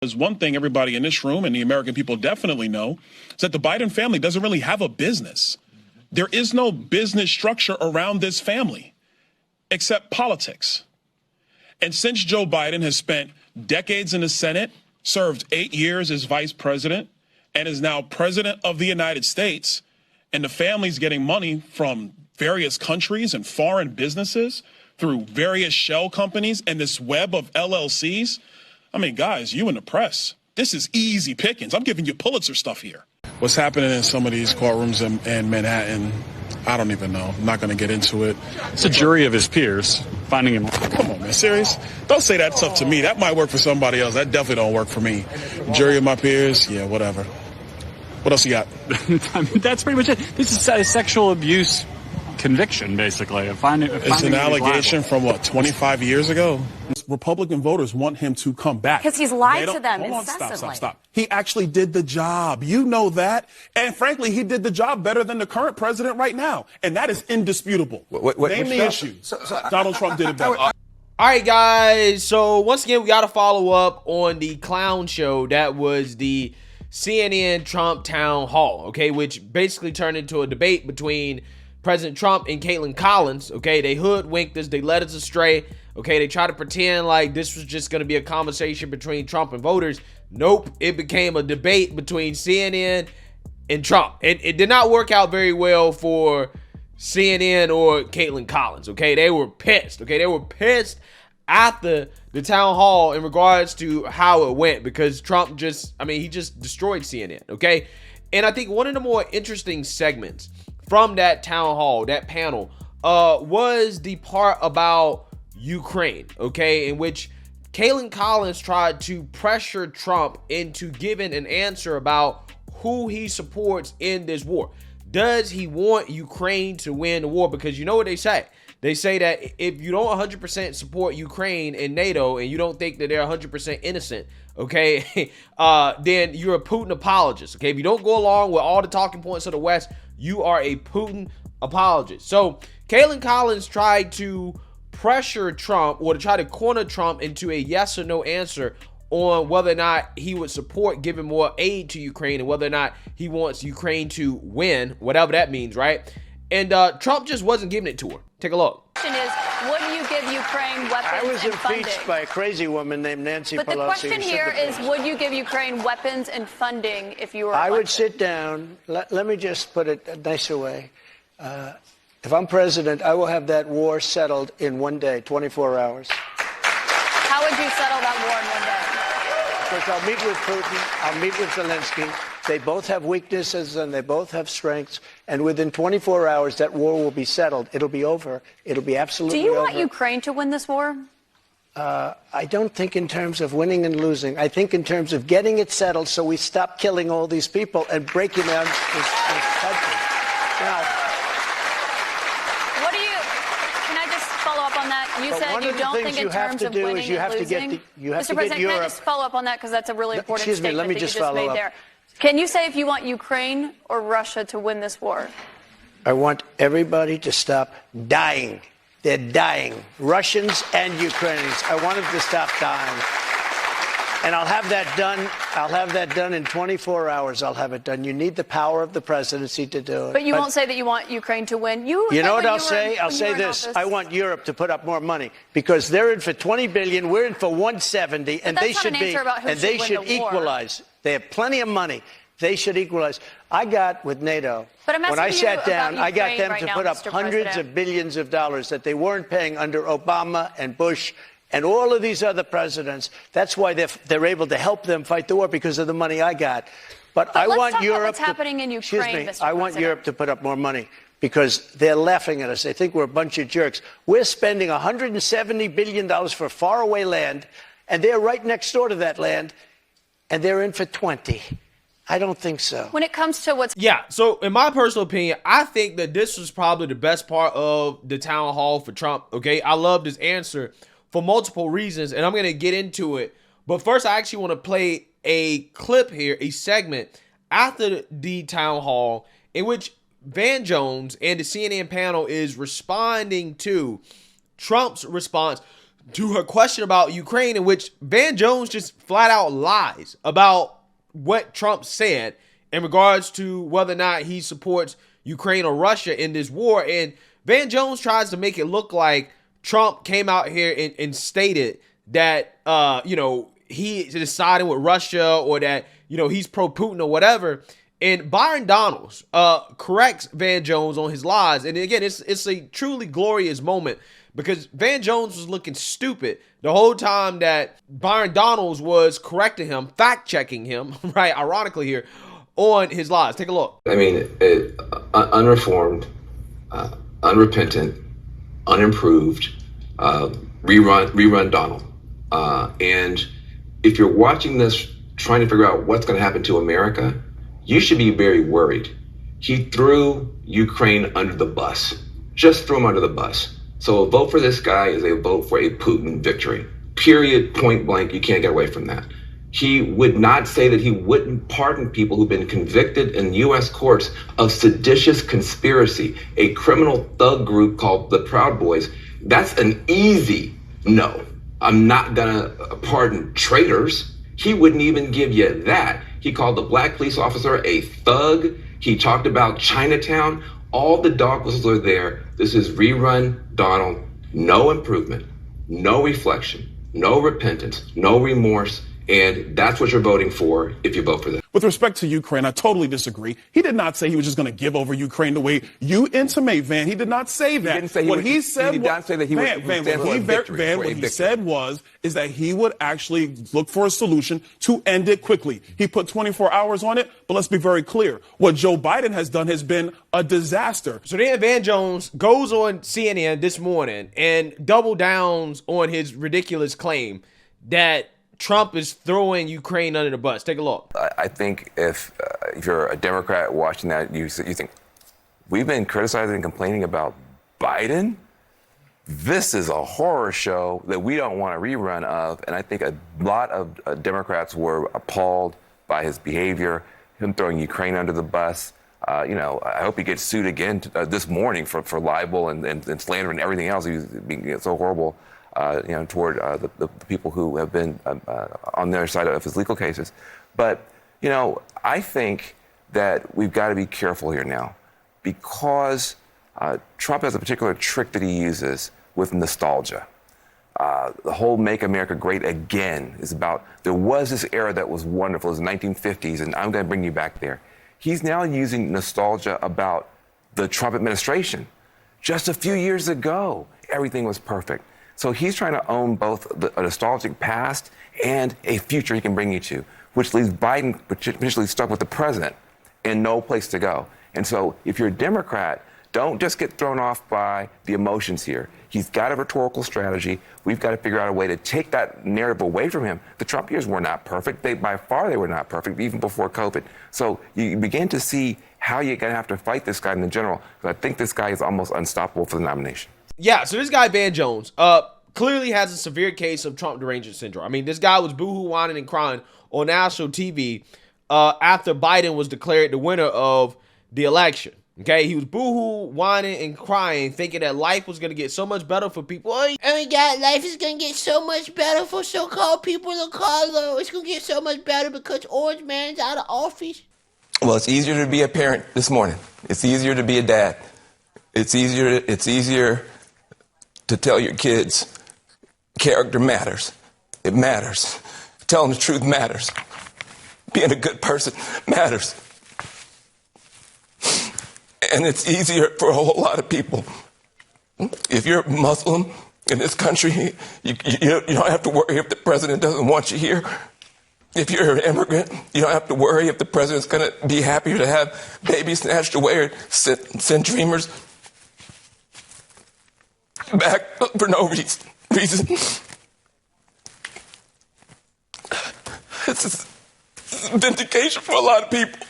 There's one thing everybody in this room and the American people definitely know is that the Biden family doesn't really have a business. There is no business structure around this family except politics. And since Joe Biden has spent decades in the Senate, served 8 years as vice president, and is now president of the United States, and the family's getting money from various countries and foreign businesses through various shell companies and this web of LLCs. I mean, guys, you in the press, this is easy pickings. I'm giving you Pulitzer stuff here. What's happening in some of these courtrooms in Manhattan, I don't even know. I'm not going to get into it. It's a jury of his peers finding him. Come on, man. Serious? Don't say that stuff to me. That might work for somebody else. That definitely don't work for me. Jury of my peers? Yeah, whatever. What else you got? I mean, that's pretty much it. This is a sexual abuse conviction, basically. It's an allegation from, 25 years ago? Republican voters want him to come back. Because he's lied to them incessantly. Stop. He actually did the job. You know that. And frankly, he did the job better than the current president right now. And that is indisputable. Name the issue. Donald Trump did it better. All right, guys. So once again, we got to follow up on the clown show that was the CNN Trump Town Hall, okay, which basically turned into a debate between President Trump and Kaitlan Collins, okay? They hoodwinked us. They led us astray, okay? They tried to pretend like this was just going to be a conversation between Trump and voters. Nope. It became a debate between CNN and Trump. It did not work out very well for CNN or Kaitlan Collins, okay? They were pissed, okay? They were pissed at the town hall in regards to how it went because Trump he just destroyed CNN, okay? And I think one of the more interesting segments from that town hall, that panel, was the part about Ukraine, okay, in which Kaitlan Collins tried to pressure Trump into giving an answer about who he supports in this war. Does he want Ukraine to win the war? Because you know what they say. They say that if you don't 100% support Ukraine and NATO and you don't think that they're 100% innocent, okay, then you're a Putin apologist, okay? If you don't go along with all the talking points of the West, you are a Putin apologist. So Kaitlan Collins tried to pressure Trump or to try to corner Trump into a yes or no answer on whether or not he would support giving more aid to Ukraine and whether or not he wants Ukraine to win, whatever that means, right? And Trump just wasn't giving it to her. Take a look. The question is, would you give Ukraine weapons I was and impeached funding? by a crazy woman named Nancy Pelosi. But the question here is, would you give Ukraine weapons and funding if you were elected? I would sit down. Let me just put it a nicer way. If I'm president, I will have that war settled in one day, 24 hours. How would you settle that war in one day? Because I'll meet with Putin, I'll meet with Zelensky. They both have weaknesses and they both have strengths. And within 24 hours, that war will be settled. It'll be over. It'll be absolutely over. Do you want Ukraine to win this war? I don't think in terms of winning and losing. I think in terms of getting it settled so we stop killing all these people and breaking down this country. Now, can I just follow up on that? You said you don't think in terms of winning and losing. Mr. President, can I just follow up on that because that's a really important statement that you just made there. Can you say if you want Ukraine or Russia to win this war? I want everybody to stop dying. They're dying. Russians and Ukrainians. I want them to stop dying. And I'll have that done. I'll have that done in 24 hours. I'll have it done. You need the power of the presidency to do it. But you won't say that you want Ukraine to win. You know what I'll say? I'll say this. I want Europe to put up more money because they're in for 20 billion. We're in for 170, and they should be. And they should equalize. They have plenty of money. They should equalize. I got with NATO. When I sat down, I got them to put up hundreds of billions of dollars that they weren't paying under Obama and Bush and all of these other presidents. That's why they're able to help them fight the war because of the money I got. But I want Europe. What's happening in Ukraine, excuse me. Mr. I want Europe to put up more money because they're laughing at us. They think we're a bunch of jerks. We're spending $170 billion for faraway land, and they're right next door to that land, and they're in for 20. I don't think so. When it comes to what's... Yeah, so in my personal opinion, I think that this was probably the best part of the town hall for Trump, okay? I love this answer for multiple reasons, and I'm going to get into it. But first, I actually want to play a clip here, a segment after the town hall in which Van Jones and the CNN panel is responding to Trump's response to her question about Ukraine, in which Van Jones just flat out lies about what Trump said in regards to whether or not he supports Ukraine or Russia in this war. And Van Jones tries to make it look like Trump came out here and stated that, he is siding with Russia, or that, he's pro-Putin or whatever. And Byron Donalds corrects Van Jones on his lies. And again, it's a truly glorious moment, because Van Jones was looking stupid the whole time that Byron Donalds was correcting him, fact-checking him, right, ironically here, on his lies. Take a look. I mean, unreformed, unrepentant, unimproved, rerun Donald. And if you're watching this trying to figure out what's going to happen to America, you should be very worried. He threw Ukraine under the bus, just threw him under the bus. So a vote for this guy is a vote for a Putin victory. Period, point blank, you can't get away from that. He would not say that he wouldn't pardon people who've been convicted in U.S. courts of seditious conspiracy, a criminal thug group called the Proud Boys. That's an easy no. I'm not gonna pardon traitors. He wouldn't even give you that. He called the black police officer a thug. He talked about Chinatown. All the dog whistles are there. This is rerun Donald. No improvement, no reflection, no repentance, no remorse. And that's what you're voting for if you vote for this. With respect to Ukraine, I totally disagree. He did not say he was just going to give over Ukraine the way you intimate, Van. He did not say that. He didn't say what he said. He did not say that he would stand for a victory. Van, what he said is that he would actually look for a solution to end it quickly. He put 24 hours on it, but let's be very clear. What Joe Biden has done has been a disaster. So then Van Jones goes on CNN this morning and double downs on his ridiculous claim that Trump is throwing Ukraine under the bus. Take a look. I think if you're a Democrat watching that, you think, we've been criticizing and complaining about Biden? This is a horror show that we don't want a rerun of. And I think a lot of Democrats were appalled by his behavior, him throwing Ukraine under the bus. I hope he gets sued again this morning for libel and slander and everything else. He was being so horrible. Toward the people who have been on their side of his legal cases. But, I think that we've got to be careful here now, because Trump has a particular trick that he uses with nostalgia. The whole Make America Great Again is about, there was this era that was wonderful, it was the 1950s, and I'm going to bring you back there. He's now using nostalgia about the Trump administration. Just a few years ago, everything was perfect. So he's trying to own both a nostalgic past and a future he can bring you to, which leaves Biden potentially stuck with the president and no place to go. And so if you're a Democrat, don't just get thrown off by the emotions here. He's got a rhetorical strategy. We've got to figure out a way to take that narrative away from him. The Trump years were not perfect. By far, they were not perfect, even before COVID. So you begin to see how you're going to have to fight this guy in the general. I think this guy is almost unstoppable for the nomination. Yeah, so this guy, Van Jones, clearly has a severe case of Trump derangement syndrome. I mean, this guy was boohoo whining and crying on national TV after Biden was declared the winner of the election. Okay, he was boohoo whining and crying, thinking that life was going to get so much better for people. Oh my God, life is going to get so much better for so-called people of color. It's going to get so much better because Orange Man's out of office. Well, it's easier to be a parent this morning. It's easier to be a dad. It's easier to tell your kids character matters. It matters. Telling the truth matters. Being a good person matters. And it's easier for a whole lot of people. If you're Muslim in this country, you don't have to worry if the president doesn't want you here. If you're an immigrant, you don't have to worry if the president's going to be happier to have babies snatched away or send dreamers back for no reason. This is vindication for a lot of people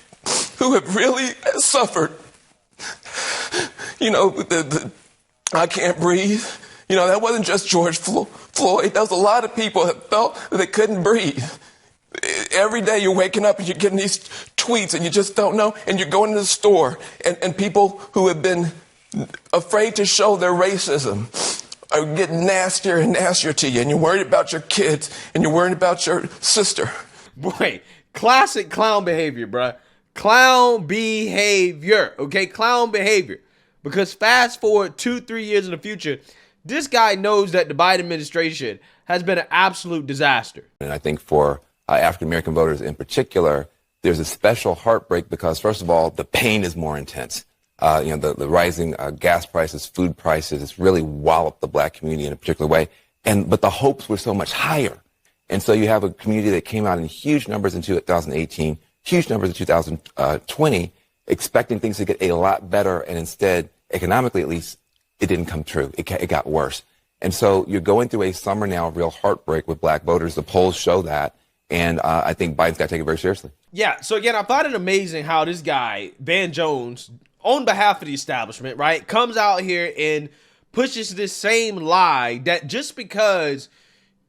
who have really suffered. I can't breathe. That wasn't just George Floyd. That was a lot of people that felt that they couldn't breathe. Every day you're waking up and you're getting these tweets and you just don't know. And you're going to the store and people who have been afraid to show their racism are getting nastier and nastier to you, and you're worried about your kids, and you're worried about your sister. Boy, classic clown behavior, bruh. Clown behavior, okay? Clown behavior. Because fast forward 2-3 years in the future, this guy knows that the Biden administration has been an absolute disaster. And I think for African-American voters in particular, there's a special heartbreak because, first of all, the pain is more intense. The rising gas prices, food prices, it's really walloped the black community in a particular way. But the hopes were so much higher. And so you have a community that came out in huge numbers in 2018, huge numbers in 2020, expecting things to get a lot better. And instead, economically at least, it didn't come true. It got worse. And so you're going through a summer now of real heartbreak with black voters. The polls show that. And I think Biden's got to take it very seriously. Yeah. So again, I find it amazing how this guy, Van Jones, on behalf of the establishment, right, comes out here and pushes this same lie that just because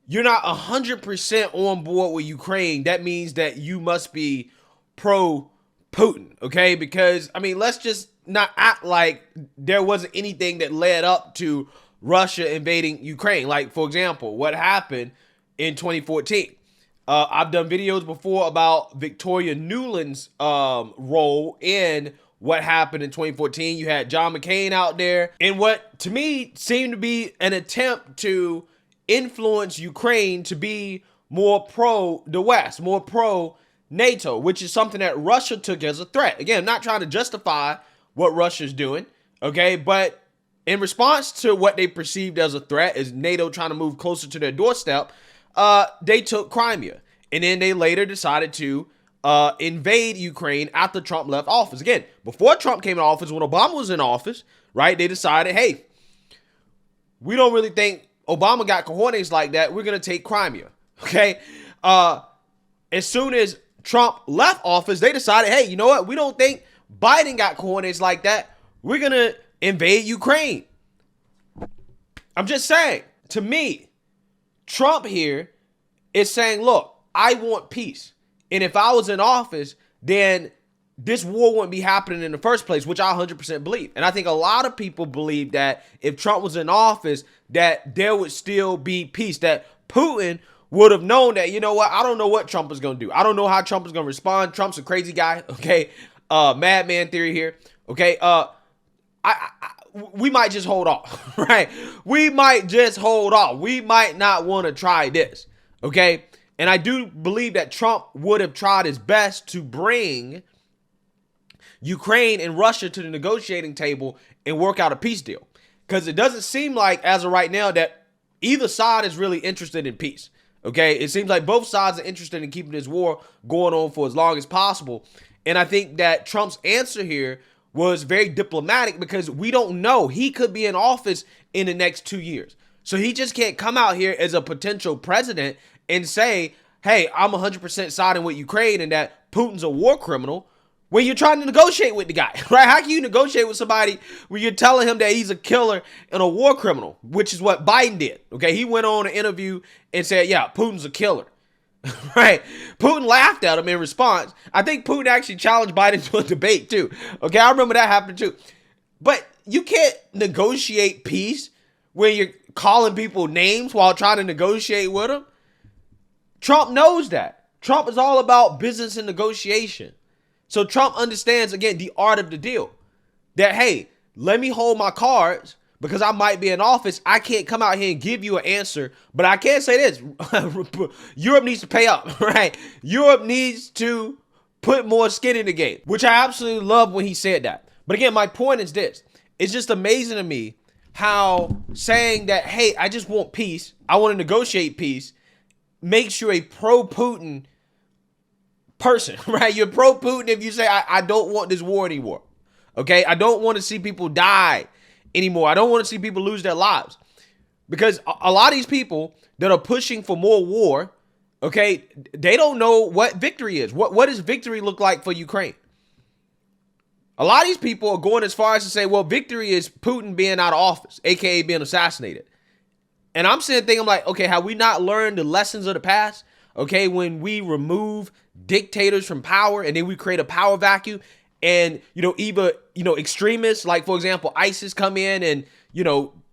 you're not 100% on board with Ukraine, that means that you must be pro-Putin, okay? Because, I mean, let's just not act like there wasn't anything that led up to Russia invading Ukraine. Like, for example, what happened in 2014. I've done videos before about Victoria Nuland's role in what happened in 2014. You had John McCain out there in what, to me, seemed to be an attempt to influence Ukraine to be more pro the West, more pro NATO, which is something that Russia took as a threat. Again, I'm not trying to justify what Russia's doing, okay? But in response to what they perceived as a threat, is NATO trying to move closer to their doorstep, they took Crimea. And then they later decided to invade Ukraine after Trump left office. Again, before Trump came in office, when Obama was in office, right, they decided, hey, we don't really think Obama got cojones like that. We're going to take Crimea, okay? As soon as Trump left office, they decided, hey, you know what? We don't think Biden got cojones like that. We're going to invade Ukraine. I'm just saying, to me, Trump here is saying, look, I want peace. And if I was in office, then this war wouldn't be happening in the first place, which I 100% believe. And I think a lot of people believe that if Trump was in office, that there would still be peace, that Putin would have known that, you know what, I don't know what Trump is going to do. I don't know how Trump is going to respond. Trump's a crazy guy, okay? Madman theory here, okay? We might just hold off, right? We might just hold off. We might not want to try this, okay? And I do believe that Trump would have tried his best to bring Ukraine and Russia to the negotiating table and work out a peace deal. Because it doesn't seem like, as of right now, that either side is really interested in peace. Okay? It seems like both sides are interested in keeping this war going on for as long as possible. And I think that Trump's answer here was very diplomatic because we don't know. He could be in office in the next 2 years. So he just can't come out here as a potential president and say, hey, I'm 100% siding with Ukraine and that Putin's a war criminal when you're trying to negotiate with the guy, right? How can you negotiate with somebody when you're telling him that he's a killer and a war criminal, which is what Biden did, okay? He went on an interview and said, yeah, Putin's a killer, right? Putin laughed at him in response. I think Putin actually challenged Biden to a debate too, okay? I remember that happened too. But you can't negotiate peace when you're calling people names while trying to negotiate with them. Trump knows that. Trump is all about business and negotiation. So Trump understands, again, the art of the deal. That, hey, let me hold my cards because I might be in office. I can't come out here and give you an answer. But I can say this. Europe needs to pay up, right? Europe needs to put more skin in the game, which I absolutely love when he said that. But again, my point is this. It's just amazing to me how saying that, hey, I just want peace, I want to negotiate peace, makes you a pro-Putin person, right? You're pro-Putin if you say, I don't want this war anymore, okay? I don't want to see people die anymore. I don't want to see people lose their lives. Because a lot of these people that are pushing for more war, okay, they don't know what victory is. What does victory look like for Ukraine? A lot of these people are going as far as to say, well, victory is Putin being out of office, aka being assassinated. And I'm sitting thinking, I'm like, okay, have we not learned the lessons of the past? Okay, when we remove dictators from power and then we create a power vacuum and, either, extremists like, for example, ISIS come in and,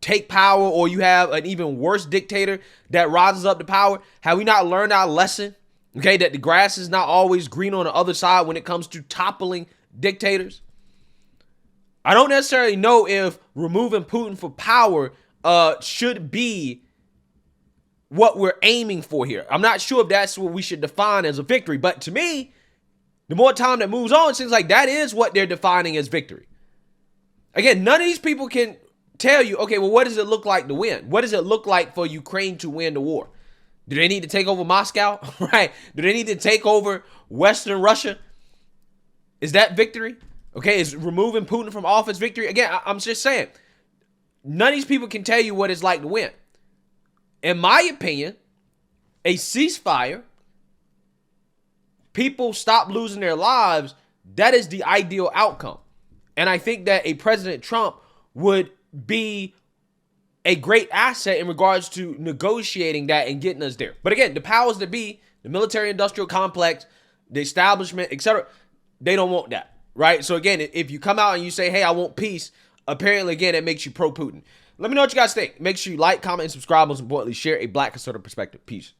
take power, or you have an even worse dictator that rises up to power? Have we not learned our lesson? Okay, that the grass is not always green on the other side when it comes to toppling dictators. I don't necessarily know if removing Putin for power should be what we're aiming for here. I'm not sure if that's what we should define as a victory, but to me, the more time that moves on, it seems like that is what they're defining as victory. Again, none of these people can tell you, okay, well, what does it look like to win? What does it look like for Ukraine to win the war? Do they need to take over Moscow? Right? Do they need to take over Western Russia? Is that victory? Okay, is removing Putin from office victory? Again, I'm just saying, none of these people can tell you what it's like to win. In my opinion, a ceasefire, people stop losing their lives, that is the ideal outcome. And I think that a President Trump would be a great asset in regards to negotiating that and getting us there. But again, the powers that be, the military-industrial complex, the establishment, etc., they don't want that, right? So again, if you come out and you say, hey, I want peace, apparently, again, it makes you pro-Putin. Let me know what you guys think. Make sure you like, comment, and subscribe. Most importantly, share a Black conservative perspective. Peace.